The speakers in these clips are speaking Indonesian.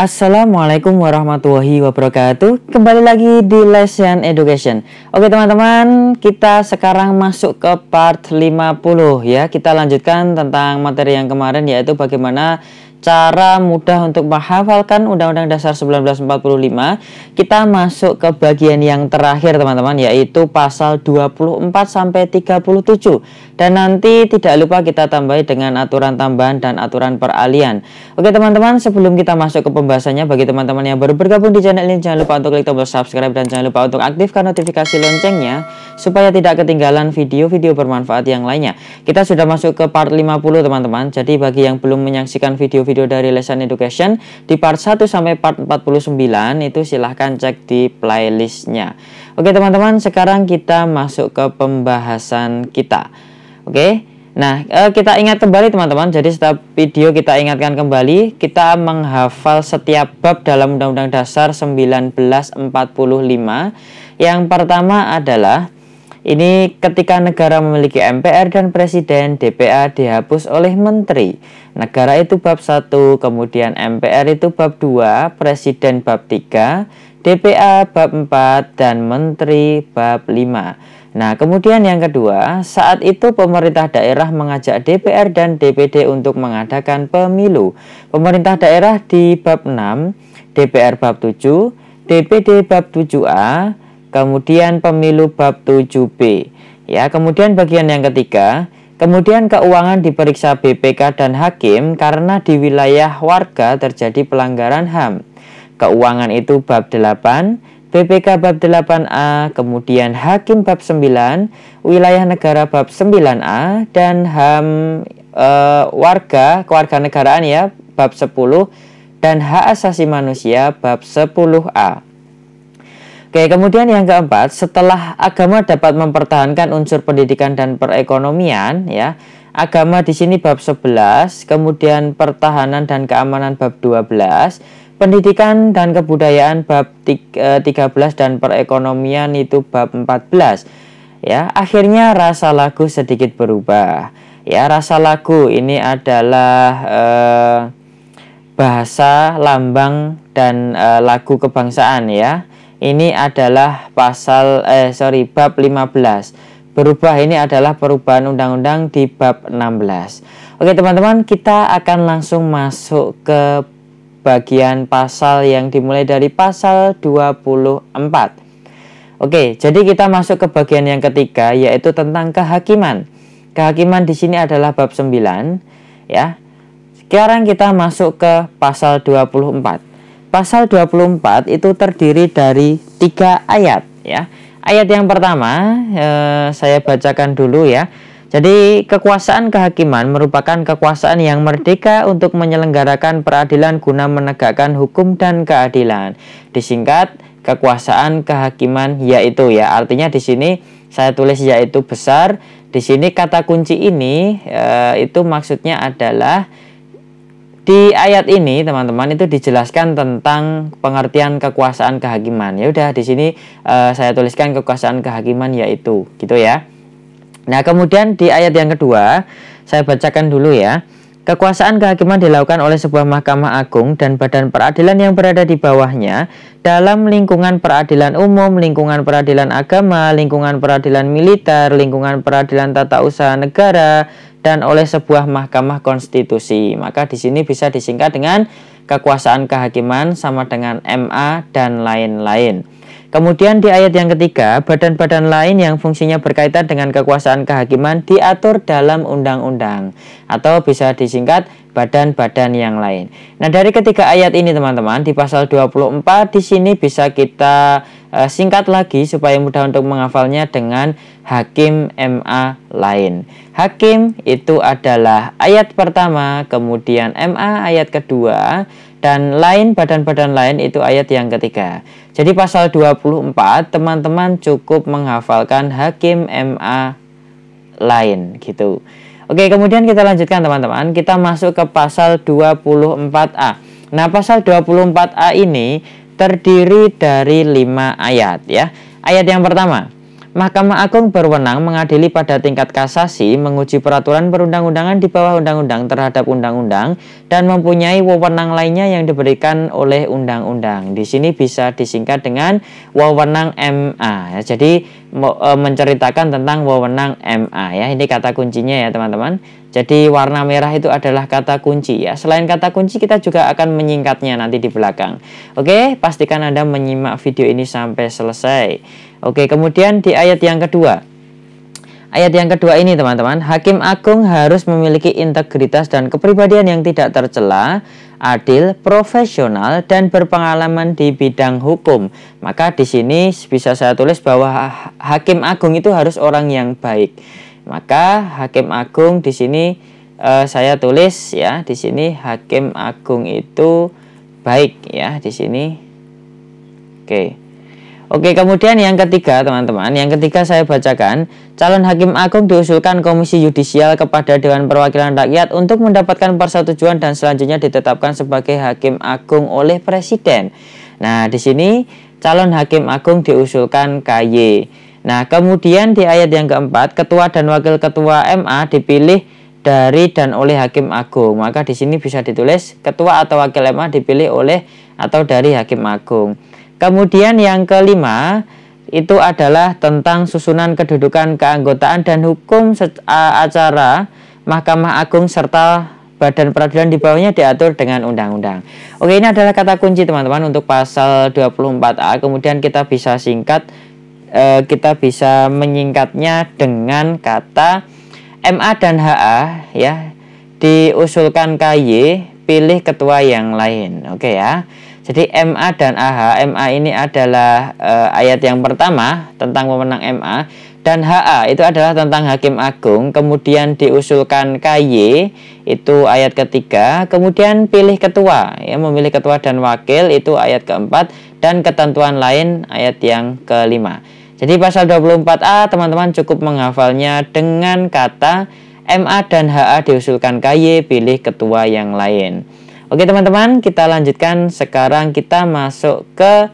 Assalamualaikum warahmatullahi wabarakatuh. Kembali lagi di Lesson Education. Oke teman-teman, kita sekarang masuk ke part 50 ya. Kita lanjutkan tentang materi yang kemarin, yaitu bagaimana cara mudah untuk menghafalkan Undang-Undang Dasar 1945. Kita masuk ke bagian yang terakhir teman-teman, yaitu pasal 24 sampai 37. Dan nanti tidak lupa kita tambahi dengan aturan tambahan dan aturan peralihan. Oke teman-teman, sebelum kita masuk ke pembahasannya, bagi teman-teman yang baru bergabung di channel ini, jangan lupa untuk klik tombol subscribe dan jangan lupa untuk aktifkan notifikasi loncengnya supaya tidak ketinggalan video-video bermanfaat yang lainnya. Kita sudah masuk ke part 50 teman-teman. Jadi bagi yang belum menyaksikan video-video dari Lesson Education di part 1 sampai part 49 itu silahkan cek di playlistnya. Oke teman-teman, sekarang kita masuk ke pembahasan kita. Oke, nah kita ingat kembali teman-teman. Jadi setiap video kita ingatkan kembali, kita menghafal setiap bab dalam Undang-Undang Dasar 1945. Yang pertama adalah ini, ketika negara memiliki MPR dan Presiden, DPA dihapus oleh Menteri. Negara itu bab 1, kemudian MPR itu bab 2, Presiden bab 3, DPA bab 4, dan Menteri bab 5. Nah, kemudian yang kedua, saat itu pemerintah daerah mengajak DPR dan DPD untuk mengadakan pemilu. Pemerintah daerah di bab 6, DPR bab 7, DPD bab 7A, kemudian pemilu bab 7B. Ya, kemudian bagian yang ketiga, kemudian keuangan diperiksa BPK dan hakim karena di wilayah warga terjadi pelanggaran HAM. Keuangan itu bab 8, BPK bab 8A, kemudian hakim bab 9, wilayah negara bab 9A, dan HAM warga, kewarganegaraan ya, bab 10, dan hak asasi manusia bab 10A. Oke, kemudian yang keempat, setelah agama dapat mempertahankan unsur pendidikan dan perekonomian ya, agama di sini bab 11, kemudian pertahanan dan keamanan bab 12, pendidikan dan kebudayaan bab 13, dan perekonomian itu bab 14. Ya, akhirnya rasa lagu sedikit berubah. Ya, rasa lagu ini adalah bahasa, lambang, dan lagu kebangsaan ya. Ini adalah bab 15. Berubah ini adalah perubahan undang-undang di bab 16. Oke teman-teman, kita akan langsung masuk ke bagian pasal yang dimulai dari pasal 24. Oke, jadi kita masuk ke bagian yang ketiga, yaitu tentang kehakiman. Kehakiman di sini adalah bab 9 ya. Sekarang kita masuk ke pasal 24. Pasal 24 itu terdiri dari 3 ayat ya. Ayat yang pertama saya bacakan dulu ya. Jadi kekuasaan kehakiman merupakan kekuasaan yang merdeka untuk menyelenggarakan peradilan guna menegakkan hukum dan keadilan. Disingkat kekuasaan kehakiman yaitu ya. Artinya di sini saya tulis yaitu besar. Di sini kata kunci ini itu maksudnya adalah di ayat ini teman-teman itu dijelaskan tentang pengertian kekuasaan kehakiman. Ya udah di sini saya tuliskan kekuasaan kehakiman yaitu gitu ya. Nah, kemudian di ayat yang kedua, saya bacakan dulu ya. Kekuasaan kehakiman dilakukan oleh sebuah mahkamah agung dan badan peradilan yang berada di bawahnya dalam lingkungan peradilan umum, lingkungan peradilan agama, lingkungan peradilan militer, lingkungan peradilan tata usaha negara, dan oleh sebuah mahkamah konstitusi. Maka di sini bisa disingkat dengan kekuasaan kehakiman sama dengan MA dan lain-lain. Kemudian di ayat yang ketiga, badan-badan lain yang fungsinya berkaitan dengan kekuasaan kehakiman diatur dalam undang-undang atau bisa disingkat badan-badan yang lain. Nah, dari ketiga ayat ini teman-teman di pasal 24 di sini bisa kita singkat lagi supaya mudah untuk menghafalnya dengan hakim MA lain. Hakim itu adalah ayat pertama, kemudian MA ayat kedua, dan lain, badan-badan lain itu ayat yang ketiga. Jadi pasal 24 teman-teman cukup menghafalkan hakim MA lain gitu. Oke, kemudian kita lanjutkan teman-teman. Kita masuk ke pasal 24A. Nah, pasal 24A ini terdiri dari 5 ayat ya. Ayat yang pertama, Mahkamah Agung berwenang mengadili pada tingkat kasasi, menguji peraturan perundang-undangan di bawah undang-undang terhadap undang-undang, dan mempunyai wewenang lainnya yang diberikan oleh undang-undang. Di sini bisa disingkat dengan wewenang MA. Jadi menceritakan tentang wewenang MA ya. Ini kata kuncinya ya teman-teman. Jadi warna merah itu adalah kata kunci ya. Selain kata kunci kita juga akan menyingkatnya nanti di belakang. Oke, pastikan Anda menyimak video ini sampai selesai. Oke, kemudian di ayat yang kedua. Ayat yang kedua ini teman-teman, Hakim Agung harus memiliki integritas dan kepribadian yang tidak tercela, adil, profesional, dan berpengalaman di bidang hukum. Maka di sini bisa saya tulis bahwa Hakim Agung itu harus orang yang baik. Maka Hakim Agung di sini saya tulis ya, di sini Hakim Agung itu baik ya di sini. Oke, kemudian yang ketiga teman-teman, yang ketiga saya bacakan, calon Hakim Agung diusulkan Komisi Yudisial kepada Dewan Perwakilan Rakyat untuk mendapatkan persetujuan dan selanjutnya ditetapkan sebagai Hakim Agung oleh Presiden. Nah, di sini calon Hakim Agung diusulkan KY. Nah, kemudian di ayat yang keempat, ketua dan wakil ketua MA dipilih dari dan oleh Hakim Agung. Maka di sini bisa ditulis ketua atau wakil MA dipilih oleh atau dari Hakim Agung. Kemudian yang kelima itu adalah tentang susunan kedudukan, keanggotaan dan hukum acara Mahkamah Agung serta badan peradilan di bawahnya diatur dengan undang-undang. Oke, ini adalah kata kunci teman-teman untuk pasal 24A. Kemudian kita bisa singkat, kita bisa menyingkatnya dengan kata MA dan HA ya, diusulkan KY, pilih ketua yang lain. Oke ya. Jadi MA dan AH, MA ini adalah ayat yang pertama tentang wewenang MA, dan HA itu adalah tentang Hakim Agung. Kemudian diusulkan KY itu ayat ketiga, kemudian pilih ketua ya, memilih ketua dan wakil itu ayat keempat, dan ketentuan lain ayat yang kelima. Jadi pasal 24A teman-teman cukup menghafalnya dengan kata MA dan HA diusulkan KY, pilih ketua yang lain. Oke teman-teman, kita lanjutkan. Sekarang kita masuk ke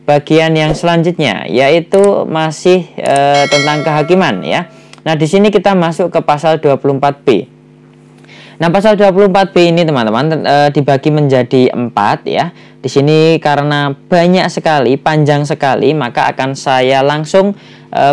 bagian yang selanjutnya, yaitu masih tentang kehakiman ya. Nah, di sini kita masuk ke pasal 24B. Nah, pasal 24B ini teman-teman dibagi menjadi 4 ya. Di sini karena banyak sekali, panjang sekali, maka akan saya langsung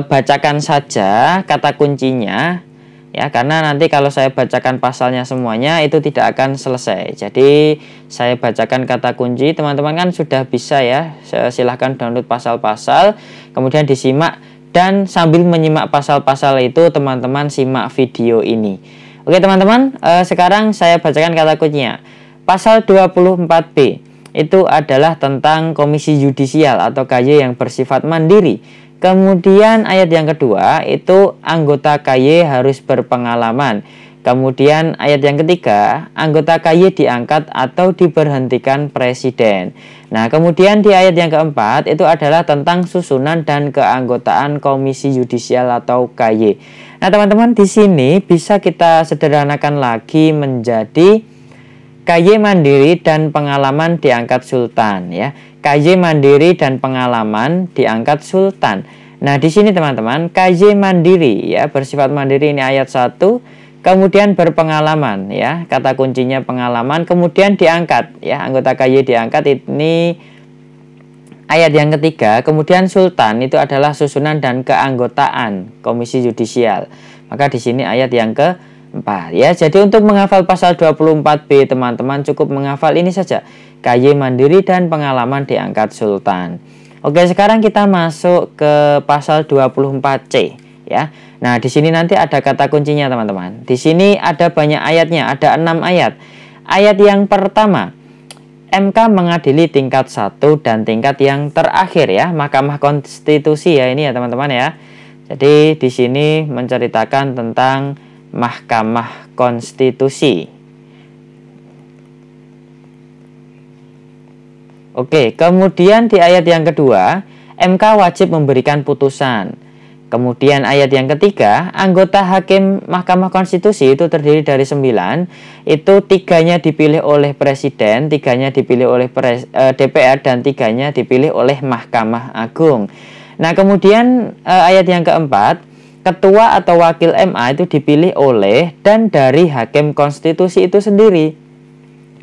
bacakan saja kata kuncinya. Ya, karena nanti kalau saya bacakan pasalnya semuanya itu tidak akan selesai. Jadi saya bacakan kata kunci, teman-teman kan sudah bisa ya. Silahkan download pasal-pasal, kemudian disimak, dan sambil menyimak pasal-pasal itu teman-teman simak video ini. Oke teman-teman, sekarang saya bacakan kata kuncinya. Pasal 24B itu adalah tentang Komisi Yudisial atau KY yang bersifat mandiri. Kemudian ayat yang kedua itu anggota KY harus berpengalaman. Kemudian ayat yang ketiga, anggota KY diangkat atau diberhentikan presiden. Nah, kemudian di ayat yang keempat itu adalah tentang susunan dan keanggotaan Komisi Yudisial atau KY. Nah, teman-teman di sini bisa kita sederhanakan lagi menjadi KY mandiri dan pengalaman diangkat sultan ya. KY mandiri dan pengalaman diangkat sultan. Nah, di sini teman-teman, KY mandiri ya, bersifat mandiri ini ayat 1, kemudian berpengalaman ya, kata kuncinya pengalaman, kemudian diangkat ya, anggota KY diangkat ini ayat yang ketiga, kemudian sultan itu adalah susunan dan keanggotaan Komisi Yudisial. Maka di sini ayat yang keempat ya. Jadi untuk menghafal pasal 24B teman-teman cukup menghafal ini saja. KY mandiri dan pengalaman diangkat sultan. Oke, sekarang kita masuk ke pasal 24C ya. Nah, di sini nanti ada kata kuncinya teman-teman. Di sini ada banyak ayatnya, ada 6 ayat. Ayat yang pertama, MK mengadili tingkat 1 dan tingkat yang terakhir ya, Mahkamah Konstitusi ya ini ya teman-teman ya. Jadi di sini menceritakan tentang Mahkamah Konstitusi. Oke, kemudian di ayat yang kedua, MK wajib memberikan putusan. Kemudian ayat yang ketiga, anggota hakim Mahkamah Konstitusi itu terdiri dari 9, itu 3-nya dipilih oleh Presiden, 3-nya dipilih oleh DPR, dan 3-nya dipilih oleh Mahkamah Agung. Nah, kemudian ayat yang keempat, ketua atau wakil MA itu dipilih oleh dan dari hakim konstitusi itu sendiri.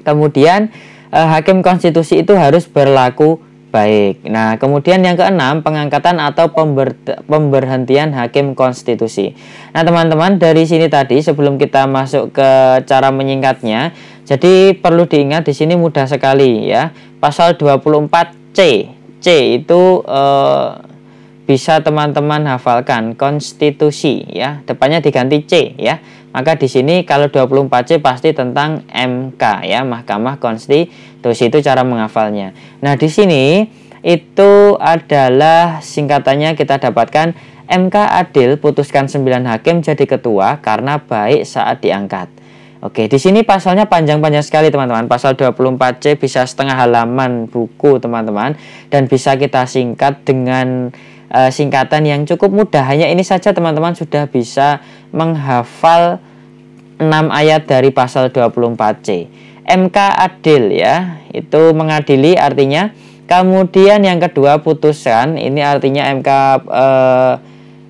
Kemudian hakim konstitusi itu harus berlaku baik. Nah, kemudian yang keenam, pengangkatan atau pemberhentian hakim konstitusi. Nah, teman-teman, dari sini tadi sebelum kita masuk ke cara menyingkatnya, jadi perlu diingat di sini mudah sekali ya. Pasal 24C. C itu bisa teman-teman hafalkan, konstitusi ya. Depannya diganti C ya. Maka di sini kalau 24C pasti tentang MK ya, Mahkamah Konstitusi, itu cara menghafalnya. Nah, di sini itu adalah singkatannya kita dapatkan MK adil putuskan 9 hakim jadi ketua karena baik saat diangkat. Oke, di sini pasalnya panjang-panjang sekali teman-teman. Pasal 24C bisa setengah halaman buku teman-teman, dan bisa kita singkat dengan singkatan yang cukup mudah. Hanya ini saja teman-teman sudah bisa menghafal 6 ayat dari pasal 24C. MK adil ya, itu mengadili artinya. Kemudian yang kedua putusan, ini artinya MK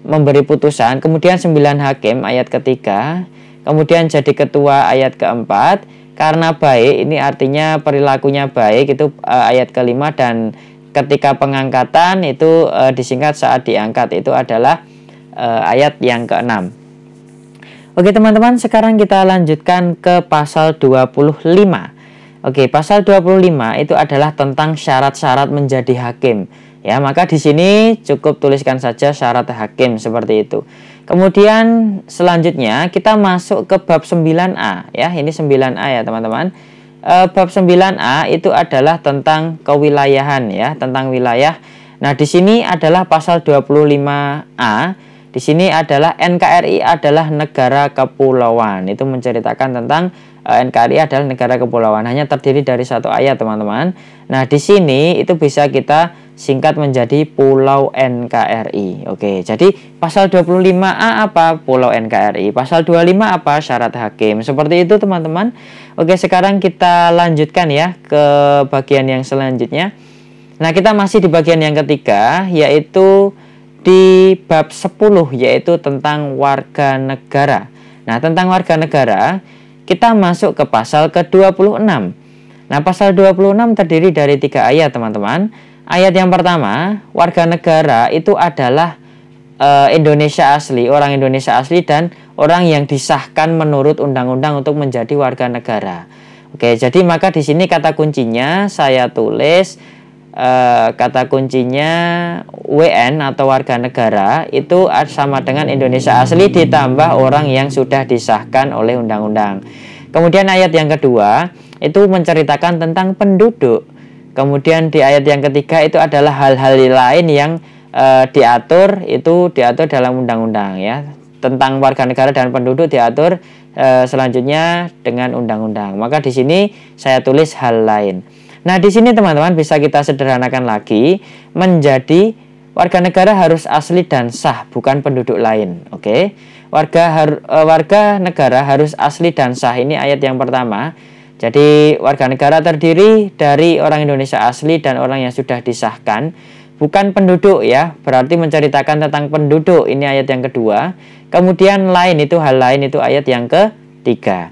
memberi putusan. Kemudian 9 hakim ayat ketiga. Kemudian jadi ketua ayat keempat. Karena baik, ini artinya perilakunya baik, itu ayat kelima. Dan ketika pengangkatan itu disingkat saat diangkat, itu adalah ayat yang keenam. Oke teman-teman, sekarang kita lanjutkan ke pasal 25. Oke, pasal 25 itu adalah tentang syarat-syarat menjadi hakim. Ya, maka di sini cukup tuliskan saja syarat hakim seperti itu. Kemudian selanjutnya kita masuk ke bab 9A ya. Ini 9A ya, teman-teman. Bab 9A itu adalah tentang kewilayahan ya, tentang wilayah. Nah, di sini adalah pasal 25A. Di sini adalah NKRI adalah negara kepulauan. Itu menceritakan tentang NKRI adalah negara kepulauan. Hanya terdiri dari satu ayat, teman-teman. Nah, di sini itu bisa kita singkat menjadi Pulau NKRI. Oke, jadi pasal 25A apa? Pulau NKRI. Pasal 25 apa? Syarat hakim. Seperti itu, teman-teman. Oke, sekarang kita lanjutkan ya ke bagian yang selanjutnya. Nah, kita masih di bagian yang ketiga, yaitu di bab 10, yaitu tentang warga negara. Nah, tentang warga negara kita masuk ke pasal ke-26. Nah, pasal 26 terdiri dari 3 ayat, teman-teman. Ayat yang pertama, warga negara itu adalah Indonesia asli, orang Indonesia asli dan orang yang disahkan menurut undang-undang untuk menjadi warga negara. Oke, jadi maka di sini kata kuncinya saya tulis kata kuncinya WN atau warga negara itu sama dengan Indonesia asli ditambah orang yang sudah disahkan oleh undang-undang. Kemudian ayat yang kedua itu menceritakan tentang penduduk. Kemudian di ayat yang ketiga itu adalah hal-hal lain yang diatur dalam undang-undang ya. Tentang warga negara dan penduduk diatur selanjutnya dengan undang-undang. Maka di sini saya tulis hal lain. Nah, di sini teman-teman bisa kita sederhanakan lagi menjadi warga negara harus asli dan sah, bukan penduduk lain. Oke. Warga negara harus asli dan sah. Ini ayat yang pertama. Jadi warga negara terdiri dari orang Indonesia asli dan orang yang sudah disahkan, bukan penduduk ya. Berarti menceritakan tentang penduduk. Ini ayat yang kedua. Kemudian lain itu hal lain itu ayat yang ketiga.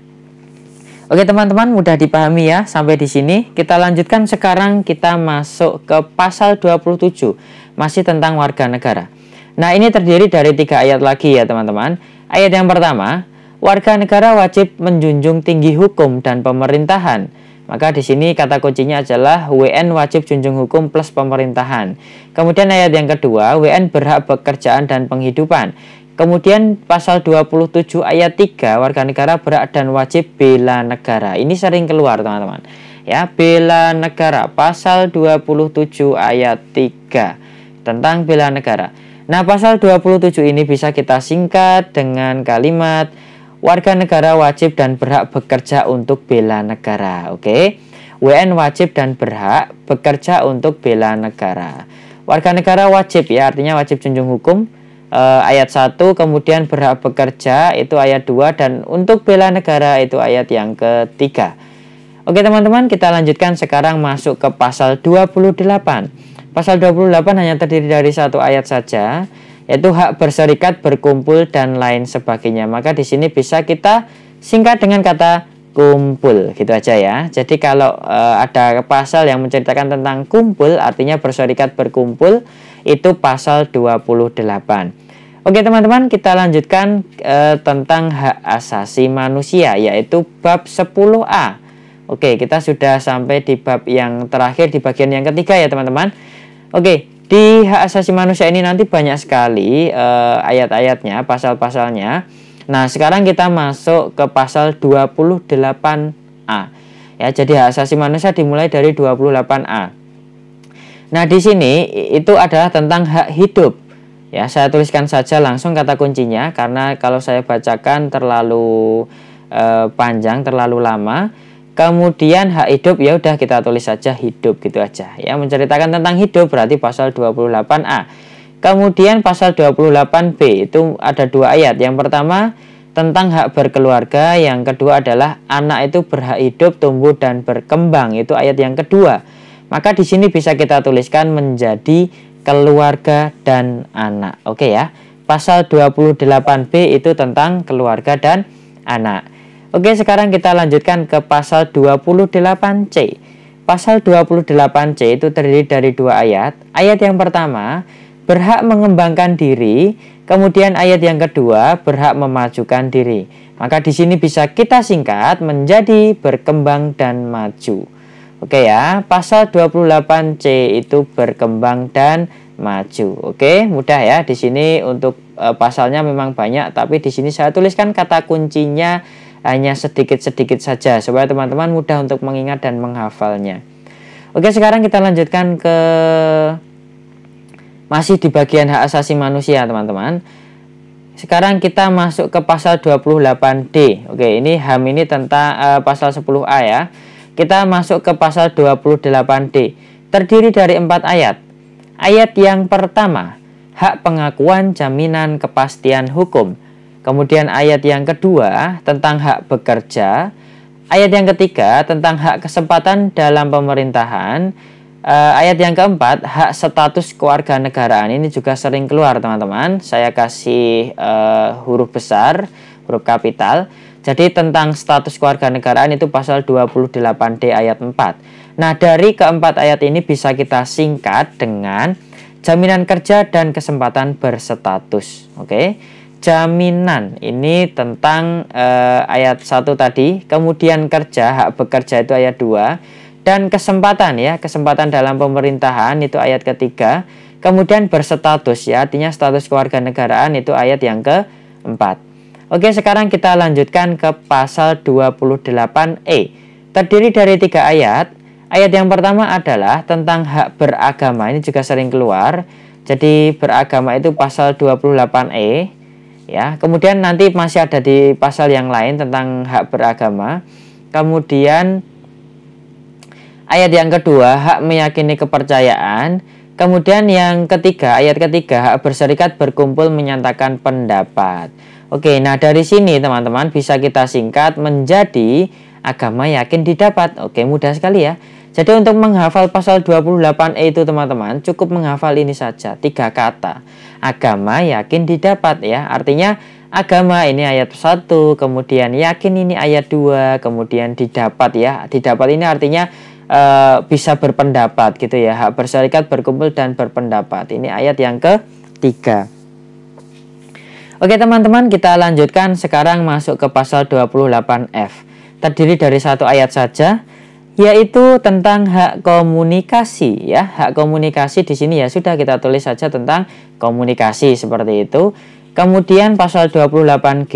Oke teman-teman, mudah dipahami ya sampai di sini. Kita lanjutkan sekarang, kita masuk ke pasal 27, masih tentang warga negara. Nah, ini terdiri dari 3 ayat lagi ya teman-teman. Ayat yang pertama, warga negara wajib menjunjung tinggi hukum dan pemerintahan. Maka di sini kata kuncinya adalah WN wajib junjung hukum plus pemerintahan. Kemudian ayat yang kedua, WN berhak pekerjaan dan penghidupan. Kemudian pasal 27 ayat 3, warga negara berhak dan wajib bela negara. Ini sering keluar teman-teman. Ya, bela negara, pasal 27 ayat 3 tentang bela negara. Nah, pasal 27 ini bisa kita singkat dengan kalimat warga negara wajib dan berhak bekerja untuk bela negara. Oke. WN wajib dan berhak bekerja untuk bela negara. Warga negara wajib ya, artinya wajib junjung hukum. Ayat 1, kemudian berhak bekerja itu ayat 2, dan untuk bela negara itu ayat yang ketiga. Oke teman-teman, kita lanjutkan sekarang masuk ke pasal 28. Pasal 28 hanya terdiri dari satu ayat saja, yaitu hak berserikat, berkumpul, dan lain sebagainya. Maka di sini bisa kita singkat dengan kata kumpul, gitu aja ya. Jadi kalau ada pasal yang menceritakan tentang kumpul, artinya berserikat, berkumpul, itu pasal 28. Oke teman-teman, kita lanjutkan tentang hak asasi manusia, yaitu bab 10A. Oke, kita sudah sampai di bab yang terakhir, di bagian yang ketiga ya teman-teman. Oke, di hak asasi manusia ini nanti banyak sekali ayat-ayatnya, pasal-pasalnya. Nah, sekarang kita masuk ke pasal 28A. Ya, jadi hak asasi manusia dimulai dari 28A. Nah, di sini itu adalah tentang hak hidup. Ya, saya tuliskan saja langsung kata kuncinya karena kalau saya bacakan terlalu panjang, terlalu lama. Kemudian hak hidup ya udah kita tulis saja hidup gitu aja. Ya, menceritakan tentang hidup berarti pasal 28A. Kemudian pasal 28B itu ada dua ayat. Yang pertama tentang hak berkeluarga, yang kedua adalah anak itu berhak hidup, tumbuh dan berkembang. Itu ayat yang kedua. Maka di sini bisa kita tuliskan menjadi keluarga dan anak. Oke ya. Pasal 28B itu tentang keluarga dan anak. Oke, sekarang kita lanjutkan ke pasal 28C. Pasal 28C itu terdiri dari dua ayat. Ayat yang pertama, berhak mengembangkan diri, kemudian ayat yang kedua, berhak memajukan diri. Maka di sini bisa kita singkat menjadi berkembang dan maju. Oke ya, pasal 28C itu berkembang dan maju. Oke, mudah ya. Di sini untuk pasalnya memang banyak, tapi di sini saya tuliskan kata kuncinya hanya sedikit-sedikit saja supaya teman-teman mudah untuk mengingat dan menghafalnya. Oke, sekarang kita lanjutkan ke masih di bagian hak asasi manusia, teman-teman. Sekarang kita masuk ke pasal 28D. Oke, ini HAM ini tentang pasal 10A ya. Kita masuk ke pasal 28D. Terdiri dari 4 ayat. Ayat yang pertama, hak pengakuan jaminan kepastian hukum. Kemudian ayat yang kedua tentang hak bekerja. Ayat yang ketiga tentang hak kesempatan dalam pemerintahan. Ayat yang keempat, hak status kewarganegaraan. Ini juga sering keluar teman-teman. Saya kasih huruf besar, huruf kapital. Jadi tentang status kewarganegaraan itu pasal 28D ayat 4. Nah, dari keempat ayat ini bisa kita singkat dengan jaminan kerja dan kesempatan berstatus. Oke. Jaminan ini tentang ayat 1 tadi, kemudian kerja, hak bekerja itu ayat 2, dan kesempatan ya, kesempatan dalam pemerintahan itu ayat ketiga, kemudian berstatus ya, artinya status kewarganegaraan itu ayat yang keempat. Oke, sekarang kita lanjutkan ke pasal 28E. Terdiri dari 3 ayat. Ayat yang pertama adalah tentang hak beragama. Ini juga sering keluar. Jadi beragama itu pasal 28E. Ya, kemudian nanti masih ada di pasal yang lain tentang hak beragama. Kemudian ayat yang kedua, hak meyakini kepercayaan. Kemudian yang ketiga, ayat ketiga, hak berserikat, berkumpul, menyatakan pendapat. Oke, nah dari sini teman-teman bisa kita singkat menjadi agama yakin didapat. Oke, mudah sekali ya. Jadi untuk menghafal pasal 28E itu teman-teman cukup menghafal ini saja, 3 kata. Agama yakin didapat ya. Artinya agama ini ayat 1, kemudian yakin ini ayat 2, kemudian didapat ya. Didapat ini artinya bisa berpendapat gitu ya. Hak berserikat, berkumpul dan berpendapat. Ini ayat yang ketiga. Oke teman-teman, kita lanjutkan sekarang masuk ke pasal 28F. Terdiri dari 1 ayat saja, yaitu tentang hak komunikasi ya. Hak komunikasi di sini ya sudah kita tulis saja tentang komunikasi seperti itu. Kemudian pasal 28G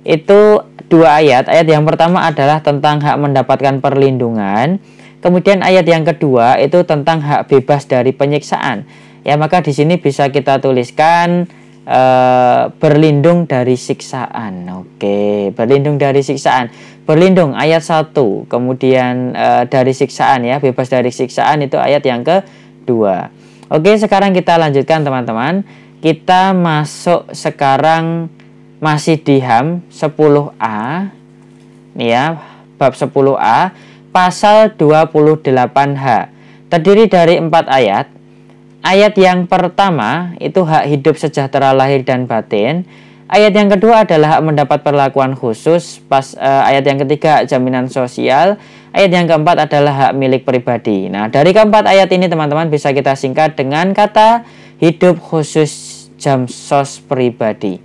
itu 2 ayat. Ayat yang pertama adalah tentang hak mendapatkan perlindungan. Kemudian ayat yang kedua itu tentang hak bebas dari penyiksaan. Ya, maka di sini bisa kita tuliskan berlindung dari siksaan. Oke, berlindung dari siksaan. Berlindung ayat 1, kemudian dari siksaan ya, bebas dari siksaan itu ayat yang kedua. Oke, sekarang kita lanjutkan teman-teman. Kita masuk sekarang masih di HAM 10A. Nih ya, bab 10A, pasal 28H. Terdiri dari 4 ayat. ayat yang pertama itu hak hidup sejahtera lahir dan batin. Ayat yang kedua adalah hak mendapat perlakuan khusus. Ayat yang ketiga hak jaminan sosial. Ayat yang keempat adalah hak milik pribadi. Nah, dari keempat ayat ini teman-teman bisa kita singkat dengan kata hidup khusus jamsos pribadi.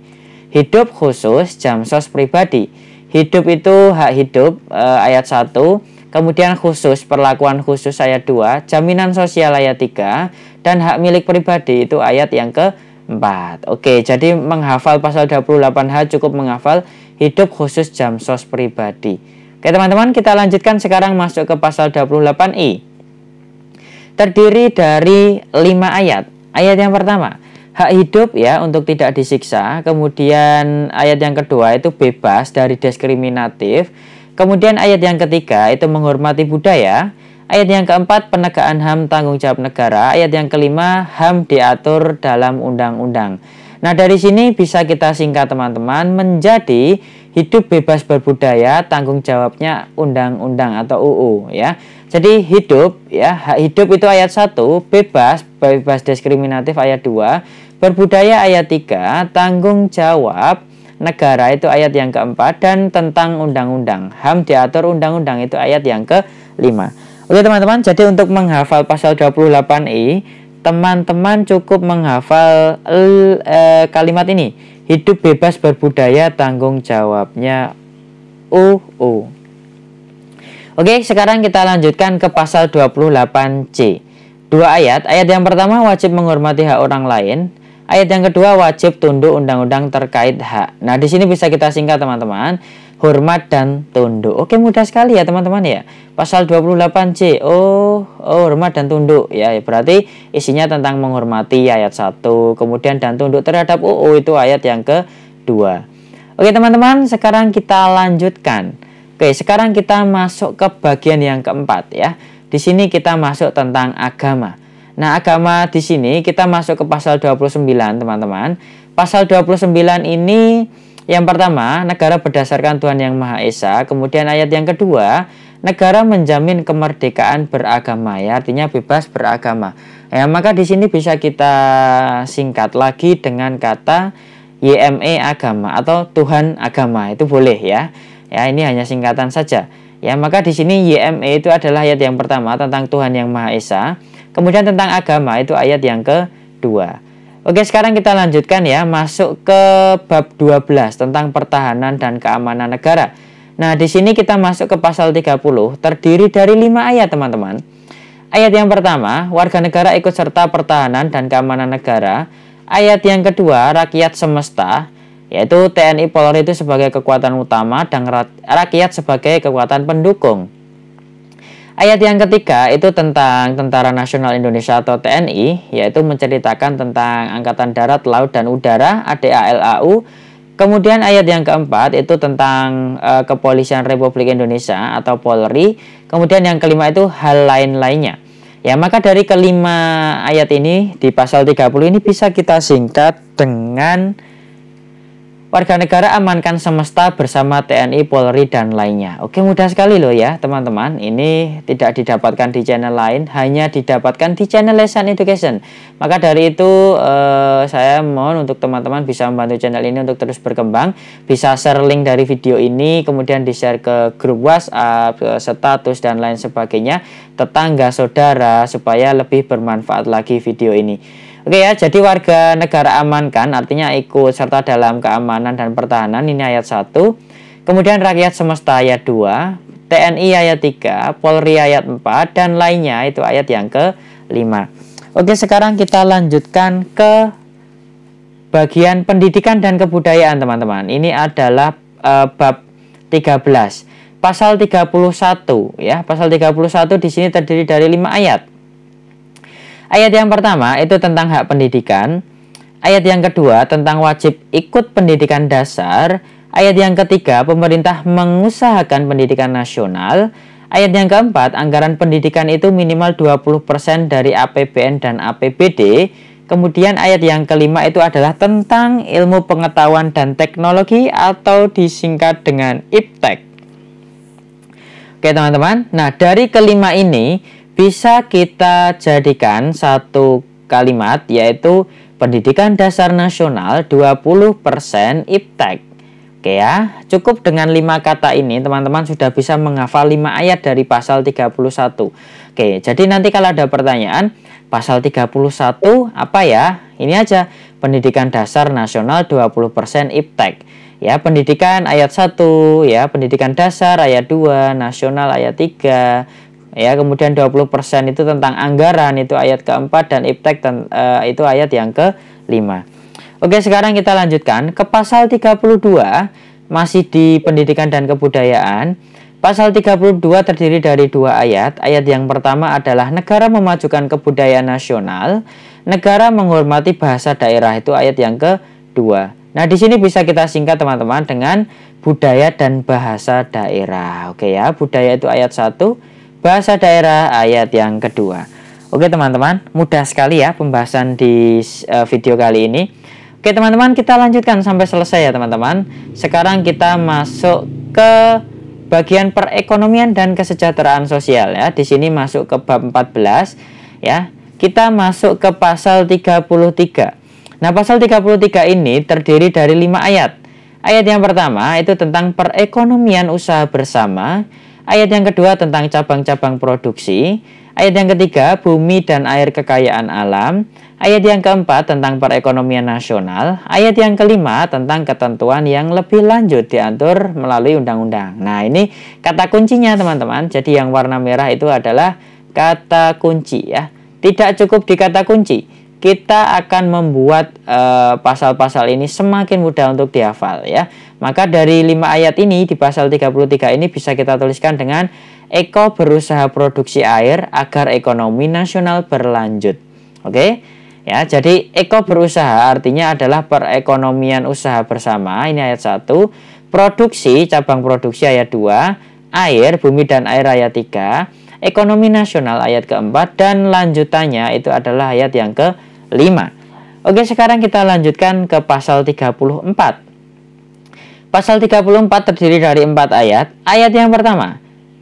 Hidup khusus jamsos pribadi. Hidup itu hak hidup ayat 1. Kemudian khusus, perlakuan khusus ayat 2, jaminan sosial ayat 3, dan hak milik pribadi itu ayat yang keempat. Oke, jadi menghafal pasal 28H cukup menghafal hidup khusus jamsos pribadi. Oke teman-teman, kita lanjutkan sekarang masuk ke pasal 28I. Terdiri dari 5 ayat. Ayat yang pertama, hak hidup ya untuk tidak disiksa. Kemudian ayat yang kedua itu bebas dari diskriminatif. Kemudian ayat yang ketiga itu menghormati budaya. Ayat yang keempat penegakan HAM tanggung jawab negara. Ayat yang kelima HAM diatur dalam undang-undang. Nah dari sini bisa kita singkat teman-teman menjadi hidup bebas berbudaya tanggung jawabnya undang-undang atau UU ya. Jadi hidup ya, hak hidup itu ayat 1, bebas diskriminatif ayat 2, berbudaya ayat 3, tanggung jawab negara itu ayat yang keempat, dan tentang undang-undang HAM diatur undang-undang itu ayat yang kelima. Oke teman-teman, jadi untuk menghafal pasal 28I teman-teman cukup menghafal kalimat ini, hidup bebas berbudaya tanggung jawabnya UU. Oke, sekarang kita lanjutkan ke pasal 28C. 2 ayat yang pertama wajib menghormati hak orang lain. Ayat yang kedua wajib tunduk undang-undang terkait hak. Nah, di sini bisa kita singkat teman-teman, hormat dan tunduk. Oke, mudah sekali ya teman-teman ya. Pasal 28C. Hormat dan tunduk ya. Berarti isinya tentang menghormati ayat 1, kemudian dan tunduk terhadap UU itu ayat yang kedua. Oke, teman-teman, sekarang kita lanjutkan. Oke, sekarang kita masuk ke bagian yang keempat ya. Di sini kita masuk tentang agama. Nah, agama di sini kita masuk ke pasal 29, teman-teman. Pasal 29 ini yang pertama, negara berdasarkan Tuhan Yang Maha Esa. Kemudian ayat yang kedua, negara menjamin kemerdekaan beragama, ya, artinya bebas beragama. Ya, maka di sini bisa kita singkat lagi dengan kata YME agama atau Tuhan agama, itu boleh ya. Ya, ini hanya singkatan saja. Ya, maka di sini YME itu adalah ayat yang pertama tentang Tuhan Yang Maha Esa. Kemudian tentang agama itu ayat yang kedua. Oke, sekarang kita lanjutkan ya, masuk ke bab 12 tentang pertahanan dan keamanan negara. Nah, di sini kita masuk ke pasal 30, terdiri dari 5 ayat, teman-teman. Ayat yang pertama, warga negara ikut serta pertahanan dan keamanan negara. Ayat yang kedua, rakyat semesta, yaitu TNI Polri itu sebagai kekuatan utama dan rakyat sebagai kekuatan pendukung. Ayat yang ketiga itu tentang Tentara Nasional Indonesia atau TNI, yaitu menceritakan tentang Angkatan Darat, Laut, dan Udara ADALAU. Kemudian ayat yang keempat itu tentang Kepolisian Republik Indonesia atau Polri. Kemudian yang kelima itu hal lain-lainnya. Ya, maka dari kelima ayat ini di pasal 30 ini bisa kita singkat dengan warga negara amankan semesta bersama TNI, Polri, dan lainnya. Oke, mudah sekali loh ya teman-teman. Ini tidak didapatkan di channel lain, hanya didapatkan di channel Lesson Education. Maka dari itu saya mohon untuk teman-teman bisa membantu channel ini untuk terus berkembang. Bisa share link dari video ini, kemudian di-share ke grup WhatsApp, ke status, dan lain sebagainya. Tetangga, saudara, supaya lebih bermanfaat lagi video ini. Oke ya, jadi warga negara amankan artinya ikut serta dalam keamanan dan pertahanan, ini ayat 1. Kemudian rakyat semesta ayat 2, TNI ayat 3, Polri ayat 4, dan lainnya itu ayat yang ke-5. Oke, sekarang kita lanjutkan ke bagian pendidikan dan kebudayaan, teman-teman. Ini adalah bab 13. Pasal 31 ya. Pasal 31 di sini terdiri dari 5 ayat. Ayat yang pertama itu tentang hak pendidikan. Ayat yang kedua tentang wajib ikut pendidikan dasar. Ayat yang ketiga, pemerintah mengusahakan pendidikan nasional. Ayat yang keempat, anggaran pendidikan itu minimal 20% dari APBN dan APBD. Kemudian ayat yang kelima itu adalah tentang ilmu pengetahuan dan teknologi atau disingkat dengan IPTEK. Oke teman-teman, nah dari kelima ini bisa kita jadikan satu kalimat, yaitu pendidikan dasar nasional 20% iptek. Oke ya, cukup dengan 5 kata ini teman-teman sudah bisa menghafal 5 ayat dari pasal 31. Oke, jadi nanti kalau ada pertanyaan, pasal 31 apa ya? Ini aja, pendidikan dasar nasional 20% iptek. Ya, pendidikan ayat 1, ya, pendidikan dasar ayat 2, nasional ayat 3. Ya, kemudian 20% itu tentang anggaran, itu ayat keempat, dan iptek itu ayat yang ke-5. Oke, sekarang kita lanjutkan ke pasal 32, masih di pendidikan dan kebudayaan. Pasal 32 terdiri dari 2 ayat. Ayat yang pertama adalah negara memajukan kebudayaan nasional, negara menghormati bahasa daerah, itu ayat yang kedua. Nah, di sini bisa kita singkat teman-teman dengan budaya dan bahasa daerah. Oke ya, budaya itu ayat 1, bahasa daerah ayat yang kedua. Oke teman-teman, mudah sekali ya pembahasan di video kali ini. Oke teman-teman, kita lanjutkan sampai selesai ya teman-teman. Sekarang kita masuk ke bagian perekonomian dan kesejahteraan sosial ya. Di sini masuk ke bab 14 ya. Kita masuk ke pasal 33. Nah, pasal 33 ini terdiri dari 5 ayat. Ayat yang pertama itu tentang perekonomian usaha bersama. Ayat yang kedua tentang cabang-cabang produksi. Ayat yang ketiga, bumi dan air kekayaan alam. Ayat yang keempat tentang perekonomian nasional. Ayat yang kelima tentang ketentuan yang lebih lanjut diatur melalui undang-undang. Nah, ini kata kuncinya teman-teman. Jadi yang warna merah itu adalah kata kunci ya. Tidak cukup di kata kunci, kita akan membuat pasal-pasal ini semakin mudah untuk dihafal ya. Maka dari 5 ayat ini di pasal 33 ini bisa kita tuliskan dengan Eko berusaha produksi air agar ekonomi nasional berlanjut. Oke? Ya, jadi Eko berusaha artinya adalah perekonomian usaha bersama, ini ayat 1, produksi, cabang produksi ayat 2, air, bumi dan air ayat 3, ekonomi nasional ayat keempat, dan lanjutannya itu adalah ayat yang ke-5. Oke, sekarang kita lanjutkan ke pasal 34. Pasal 34 terdiri dari 4 ayat. Ayat yang pertama,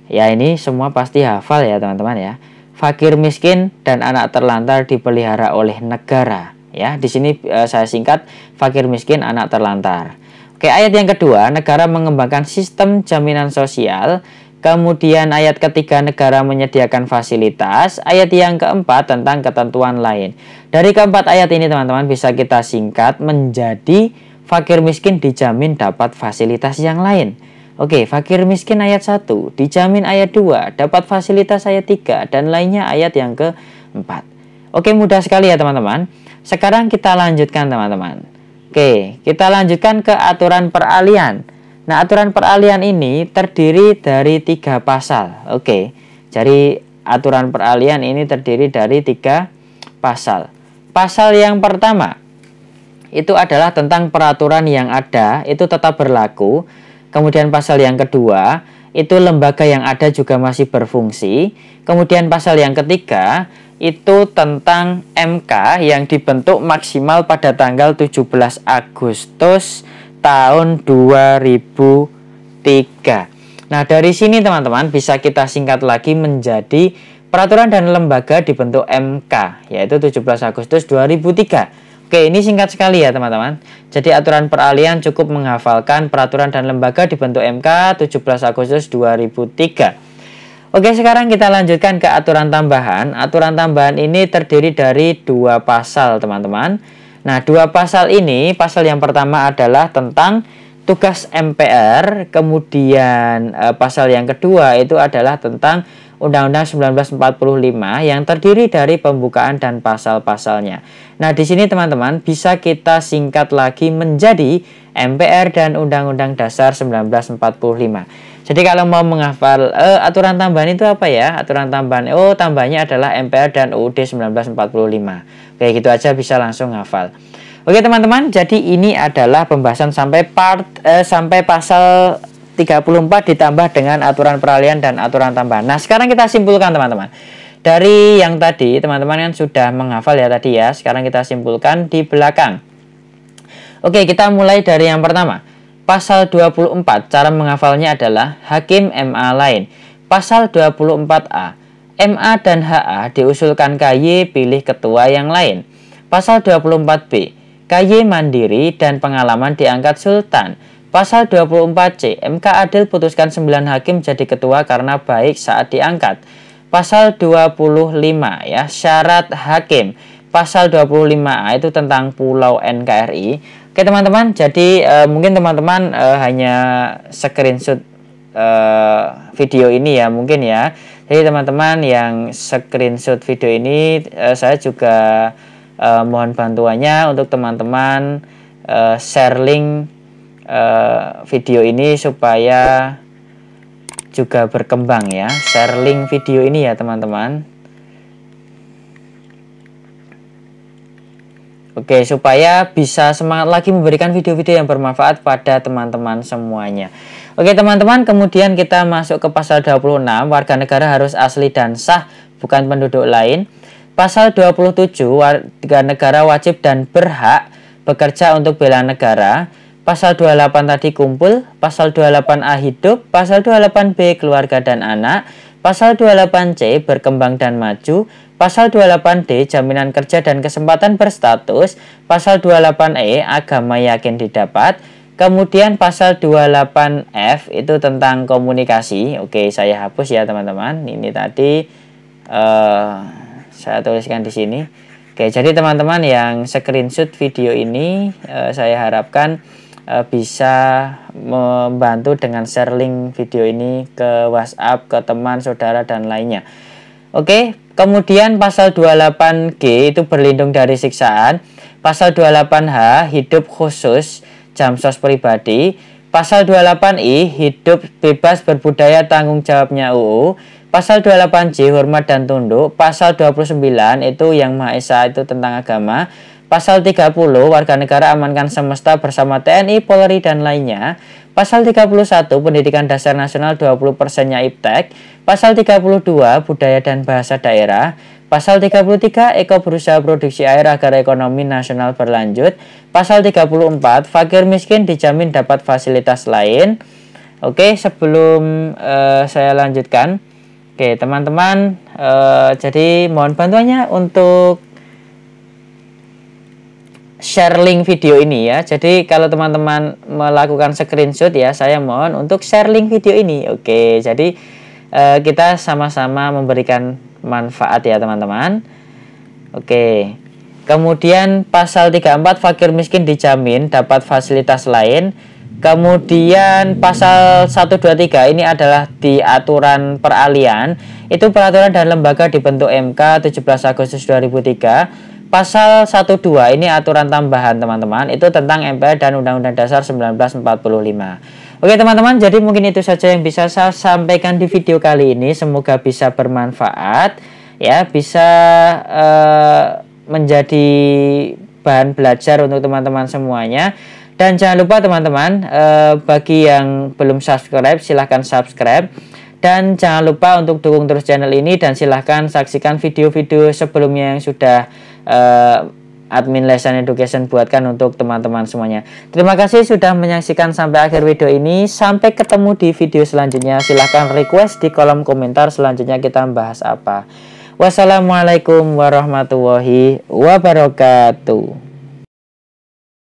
ya ini semua pasti hafal ya teman-teman ya. Fakir miskin dan anak terlantar dipelihara oleh negara. Ya, di sini saya singkat, fakir miskin anak terlantar. Oke, ayat yang kedua, negara mengembangkan sistem jaminan sosial. Kemudian ayat ketiga, negara menyediakan fasilitas. Ayat yang keempat tentang ketentuan lain. Dari keempat ayat ini teman-teman bisa kita singkat menjadi fakir miskin dijamin dapat fasilitas yang lain. Oke, fakir miskin ayat 1, dijamin ayat 2, dapat fasilitas ayat 3, dan lainnya ayat yang ke-4. Oke, mudah sekali ya teman-teman. Sekarang kita lanjutkan teman-teman. Oke, kita lanjutkan ke aturan peralihan. Nah, aturan peralihan ini terdiri dari 3 pasal. Oke, jadi aturan peralihan ini terdiri dari 3 pasal. Pasal yang pertama itu adalah tentang peraturan yang ada, itu tetap berlaku. Kemudian pasal yang kedua, itu lembaga yang ada juga masih berfungsi. Kemudian pasal yang ketiga, itu tentang MK yang dibentuk maksimal pada tanggal 17 Agustus tahun 2003. Nah, dari sini teman-teman bisa kita singkat lagi menjadi peraturan dan lembaga dibentuk MK, yaitu 17 Agustus 2003. Oke, ini singkat sekali ya teman-teman. Jadi aturan peralihan cukup menghafalkan peraturan dan lembaga dibentuk MK 17 Agustus 2003. Oke, sekarang kita lanjutkan ke aturan tambahan. Aturan tambahan ini terdiri dari 2 pasal teman-teman. Nah, 2 pasal ini, pasal yang pertama adalah tentang tugas MPR. Kemudian pasal yang kedua itu adalah tentang Undang-Undang 1945 yang terdiri dari pembukaan dan pasal-pasalnya. Nah, di sini teman-teman bisa kita singkat lagi menjadi MPR dan Undang-Undang Dasar 1945. Jadi kalau mau menghafal aturan tambahan itu apa ya? Aturan tambahan, tambahnya adalah MPR dan UUD 1945. Oke, gitu aja bisa langsung hafal. Oke teman-teman, jadi ini adalah pembahasan sampai sampai pasal 34 ditambah dengan aturan peralihan dan aturan tambahan. Nah, sekarang kita simpulkan teman-teman. Dari yang tadi, teman-teman kan sudah menghafal ya tadi ya. Sekarang kita simpulkan di belakang. Oke, kita mulai dari yang pertama. Pasal 24, cara menghafalnya adalah Hakim MA lain. Pasal 24A, MA dan HA diusulkan KY pilih ketua yang lain. Pasal 24B, KY mandiri dan pengalaman diangkat Sultan. Pasal 24C, MK adil putuskan 9 hakim jadi ketua karena baik saat diangkat. Pasal 25 ya, syarat hakim. Pasal 25A itu tentang Pulau NKRI. Oke teman-teman, jadi mungkin teman-teman hanya screenshot video ini ya mungkin ya. Jadi teman-teman yang screenshot video ini saya juga mohon bantuannya untuk teman-teman share link video ini supaya juga berkembang ya. Share link video ini ya teman-teman. Oke, supaya bisa semangat lagi memberikan video-video yang bermanfaat pada teman-teman semuanya. Oke teman-teman, kemudian kita masuk ke pasal 26, warga negara harus asli dan sah, bukan penduduk lain. Pasal 27, warga negara wajib dan berhak bekerja untuk bela negara. Pasal 28 tadi kumpul, pasal 28A hidup, pasal 28B keluarga dan anak, pasal 28C berkembang dan maju, pasal 28D jaminan kerja dan kesempatan berstatus, pasal 28E agama yakin didapat, kemudian pasal 28F itu tentang komunikasi. Oke, saya hapus ya teman-teman. Ini tadi saya tuliskan di sini. Oke, jadi teman-teman yang screenshot video ini saya harapkan bisa membantu dengan share link video ini ke WhatsApp, ke teman, saudara, dan lainnya. Oke, kemudian pasal 28G itu berlindung dari siksaan. Pasal 28H hidup khusus jam sos pribadi. Pasal 28I hidup bebas berbudaya tanggung jawabnya UU. Pasal 28J hormat dan tunduk. Pasal 29 itu yang Maha Esa itu tentang agama. Pasal 30 warga negara amankan semesta bersama TNI, Polri dan lainnya. Pasal 31 pendidikan dasar nasional 20%-nya iptek. Pasal 32 budaya dan bahasa daerah. Pasal 33 Eko berusaha produksi air agar ekonomi nasional berlanjut. Pasal 34 fakir miskin dijamin dapat fasilitas lain. Oke, sebelum saya lanjutkan, oke teman-teman, jadi mohon bantuannya untuk share link video ini ya. Jadi kalau teman-teman melakukan screenshot ya, saya mohon untuk share link video ini. Oke, jadi kita sama-sama memberikan manfaat ya teman-teman. Oke, kemudian pasal 34 fakir miskin dijamin dapat fasilitas lain. Kemudian pasal 123 ini adalah di aturan peralihan. Itu peraturan dan lembaga dibentuk MK 17 Agustus 2003. Pasal 12 ini aturan tambahan teman-teman, itu tentang MPR dan Undang-Undang Dasar 1945. Oke teman-teman, jadi mungkin itu saja yang bisa saya sampaikan di video kali ini. Semoga bisa bermanfaat ya, bisa menjadi bahan belajar untuk teman-teman semuanya. Dan jangan lupa teman-teman, bagi yang belum subscribe silahkan subscribe. Dan jangan lupa untuk dukung terus channel ini, dan silahkan saksikan video-video sebelumnya yang sudah admin Lesson Education buatkan untuk teman-teman semuanya. Terima kasih sudah menyaksikan sampai akhir video ini. Sampai ketemu di video selanjutnya. Silahkan request di kolom komentar selanjutnya kita bahas apa. Wassalamualaikum warahmatullahi wabarakatuh.